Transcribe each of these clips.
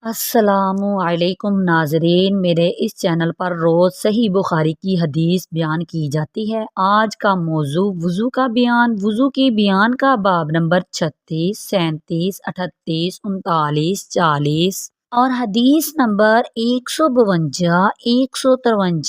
السلام علیکم ناظرین، میرے اس چینل پر روز صحیح بخاری کی حدیث بیان کی جاتی ہے۔ آج کا موضوع وضو کا بیان۔ وضو کی بیان کا باب نمبر 36، 37، 38، 39، 40 اور حدیث نمبر 152، 153،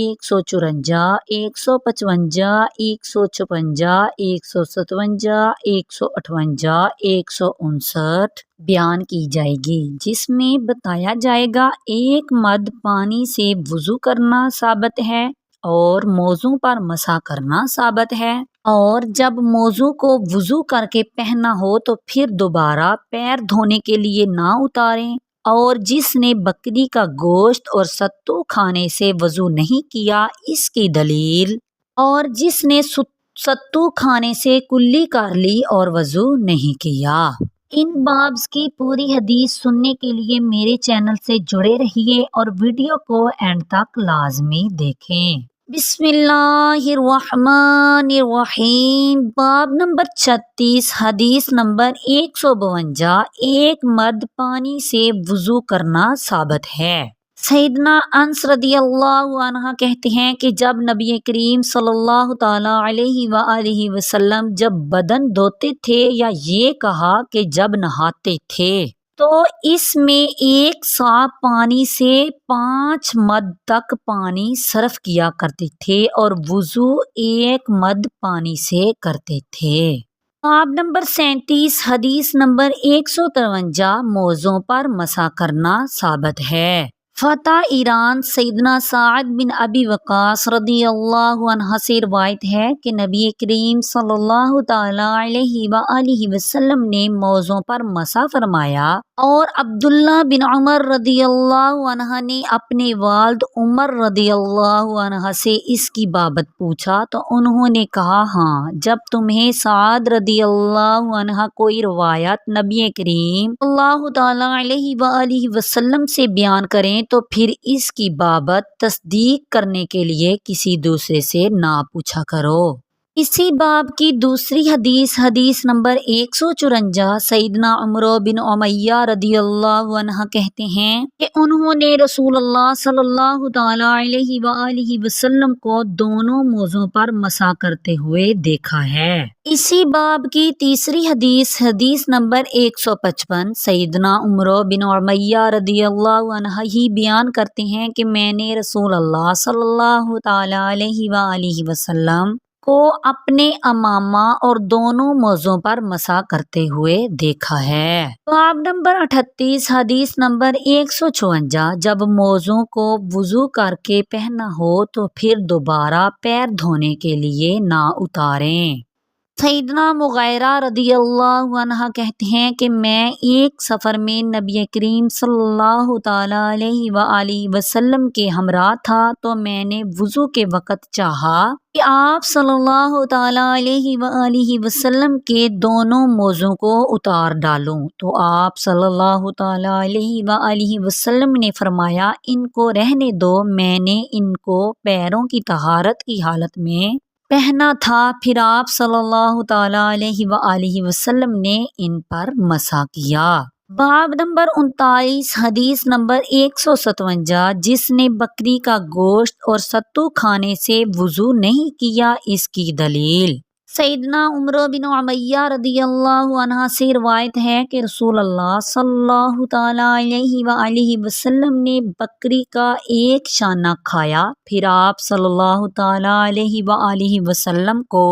154، 155، 156، 157، 158، 159 بیان کی جائے گی، جس میں بتایا جائے گا ایک مد پانی سے وضو کرنا ثابت ہے اور موضوع پر مسح کرنا ثابت ہے، اور جب موضوع کو وضو کر کے پہننا ہو تو پھر دوبارہ پیر دھونے کے لیے نہ اتاریں، اور جس نے بکری کا گوشت اور ستو کھانے سے وضو نہیں کیا اس کی دلیل، اور جس نے ستو کھانے سے کلی کر لی اور وضو نہیں کیا۔ ان بابز کی پوری حدیث سننے کے لیے میرے چینل سے جڑے رہیے اور ویڈیو کو اینڈ تک لازمی دیکھیں۔ بسم اللہ الرحمن الرحیم۔ باب نمبر 36، حدیث نمبر 152۔ ایک مرد پانی سے وضو کرنا ثابت ہے۔ سیدنا انس رضی اللہ عنہ کہتے ہیں کہ جب نبی کریم صلی اللہ تعالی علیہ وآلہ وسلم جب بدن دھوتے تھے، یا یہ کہا کہ جب نہاتے تھے، تو اس میں ایک سا پانی سے 5 مد تک پانی صرف کیا کرتے تھے اور وضو ایک مد پانی سے کرتے تھے۔ باب نمبر 37، حدیث نمبر 153، موضوع پر مسح کرنا ثابت ہے۔ فتح ایران سیدنا سعد بن ابی وقاص رضی اللہ عنہ سے روایت ہے کہ نبی کریم صلی اللہ تعالی علیہ وآلہ وسلم نے موضوع پر مسح فرمایا، اور عبداللہ بن عمر رضی اللہ عنہ نے اپنے والد عمر رضی اللہ عنہ سے اس کی بابت پوچھا تو انہوں نے کہا، ہاں، جب تمہیں سعد رضی اللہ عنہ کوئی روایت نبی کریم صلی اللہ تعالی علیہ وآلہ وسلم سے بیان کریں تو پھر اس کی بابت تصدیق کرنے کے لیے کسی دوسرے سے نہ پوچھا کرو۔ اسی باب کی دوسری حدیث، حدیث نمبر 154، سیدنا عمرو بن امیہ رضی اللہ عنہ کہتے ہیں کہ انہوں نے رسول اللہ صلی اللہ تعالی علیہ وآلہ وسلم کو دونوں موضوع پر مسح کرتے ہوئے دیکھا ہے۔ اسی باب کی تیسری حدیث، حدیث نمبر 155، سیدنا عمرو بن امیہ رضی اللہ عنہ ہی بیان کرتے ہیں کہ میں نے رسول اللہ صلی اللہ تعالی علیہ وآلہ وسلم کو اپنے امامہ اور دونوں موضوع پر مسح کرتے ہوئے دیکھا ہے۔ باب نمبر 38، حدیث نمبر 154، جب موضوع کو وضو کر کے پہننا ہو تو پھر دوبارہ پیر دھونے کے لیے نہ اتاریں۔ سیدنا مغیرہ رضی اللہ عنہ کہتے ہیں کہ میں ایک سفر میں نبی کریم صلی اللہ تعالی علیہ وآلہ وسلم کے ہمراہ تھا، تو میں نے وضو کے وقت چاہا کہ آپ صلی اللہ تعالی علیہ وآلہ وسلم کے دونوں موضوع کو اتار ڈالوں، تو آپ صلی اللہ تعالی علیہ وآلہ وسلم نے فرمایا، ان کو رہنے دو، میں نے ان کو پیروں کی طہارت کی حالت میں پہنا تھا۔ پھر آپ صلی اللہ تعالی علیہ وآلہ وسلم نے ان پر مسح کیا۔ باب نمبر 39، حدیث نمبر 157، جس نے بکری کا گوشت اور ستو کھانے سے وضو نہیں کیا اس کی دلیل۔ سیدنا عمرو بن امیہ رضی اللہ عنہ سے روایت ہے کہ رسول اللہ صلی اللہ تعالی علیہ وآلہ وسلم نے بکری کا ایک شانہ کھایا، پھر آپ صلی اللہ تعالی علیہ وآلہ وسلم کو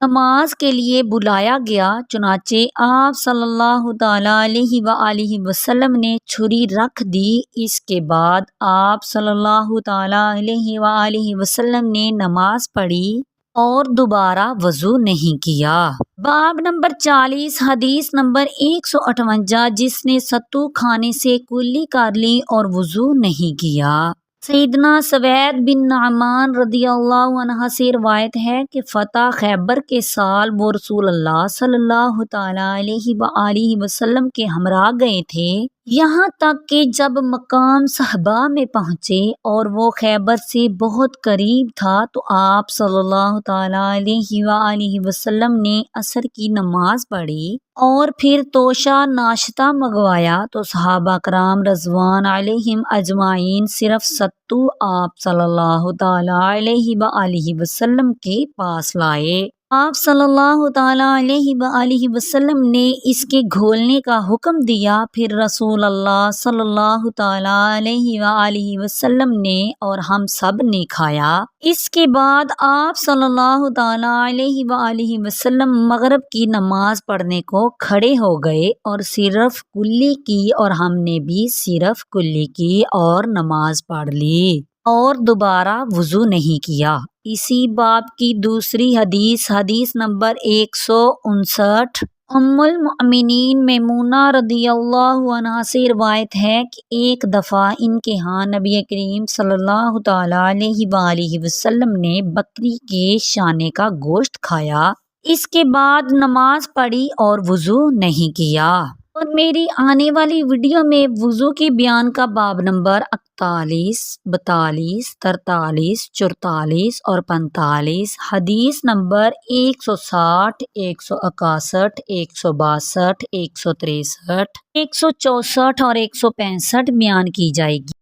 نماز کے لیے بلایا گیا، چنانچہ آپ صلی اللہ تعالی علیہ وآلہ وسلم نے چھری رکھ دی۔ اس کے بعد آپ صلی اللہ تعالی علیہ وآلہ وسلم نے نماز پڑھی اور دوبارہ وضو نہیں کیا۔ باب نمبر 40، حدیث نمبر 158، جس نے ستو کھانے سے کلی کر لی اور وضو نہیں کیا۔ سیدنا سوید بن نعمان رضی اللہ عنہ سے روایت ہے کہ فتح خیبر کے سال وہ رسول اللہ صلی اللہ تعالی علیہ وآلہ وسلم کے ہمراہ گئے تھے۔ یہاں تک کہ جب مقام صحبا میں پہنچے اور وہ خیبر سے بہت قریب تھا تو آپ صلی اللہ تعالیٰ علیہ وآلہ وسلم نے عصر کی نماز پڑھی اور پھر توشہ ناشتہ منگوایا تو صحابہ کرام رضوان علیہم اجمعین صرف ستو آپ صلی اللہ تعالیٰ علیہ وآلہ وسلم کے پاس لائے۔ آپ صلی اللہ تعالیٰ علیہ وآلہ وسلم نے اس کے گھولنے کا حکم دیا، پھر رسول اللہ صلی اللہ تعالیٰ علیہ وآلہ وسلم نے اور ہم سب نے کھایا۔ اس کے بعد آپ صلی اللہ تعالیٰ علیہ وآلہ وسلم مغرب کی نماز پڑھنے کو کھڑے ہو گئے اور صرف کلی کی اور ہم نے بھی صرف کلی کی اور نماز پڑھ لی اور دوبارہ وضو نہیں کیا۔ اسی باب کی دوسری حدیث نمبر 159 ام المؤمنین میمونہ رضی اللہ عنہا سے روایت ہے کہ ایک دفعہ ان کے ہاں نبی کریم صلی اللہ تعالیٰ علیہ وآلہ وسلم نے بکری کے شانے کا گوشت کھایا، اس کے بعد نماز پڑھی اور وضو نہیں کیا۔ اور میری آنے والی ویڈیو میں وضو کے بیان کا باب نمبر 41، 42، 43، 44 اور 45، حدیث نمبر 160، 161، 162، 163، 164 اور 165 بیان کی جائے گی،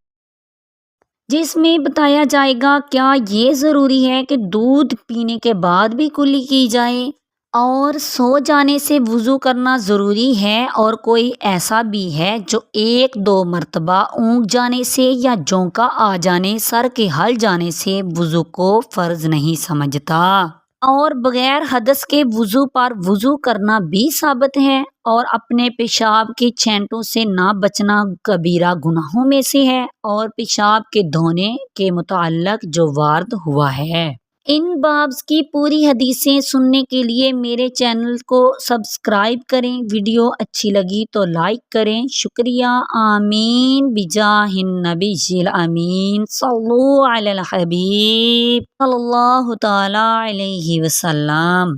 جس میں بتایا جائے گا کیا یہ ضروری ہے کہ دودھ پینے کے بعد بھی کلی کی جائے اور سو جانے سے وضو کرنا ضروری ہے، اور کوئی ایسا بھی ہے جو 1-2 مرتبہ اونگ جانے سے یا جونکا آ جانے سر کے ہل جانے سے وضو کو فرض نہیں سمجھتا، اور بغیر حدث کے وضو پر وضو کرنا بھی ثابت ہے، اور اپنے پیشاب کے چھینٹوں سے نہ بچنا کبیرہ گناہوں میں سے ہے، اور پیشاب کے دھونے کے متعلق جو وارد ہوا ہے۔ ان بابز کی پوری حدیثیں سننے کے لیے میرے چینل کو سبسکرائب کریں، ویڈیو اچھی لگی تو لائک کریں، شکریہ۔ آمین بجاہ النبی الامین صلو علی الحبیب صلی اللہ تعالی علیہ وسلم۔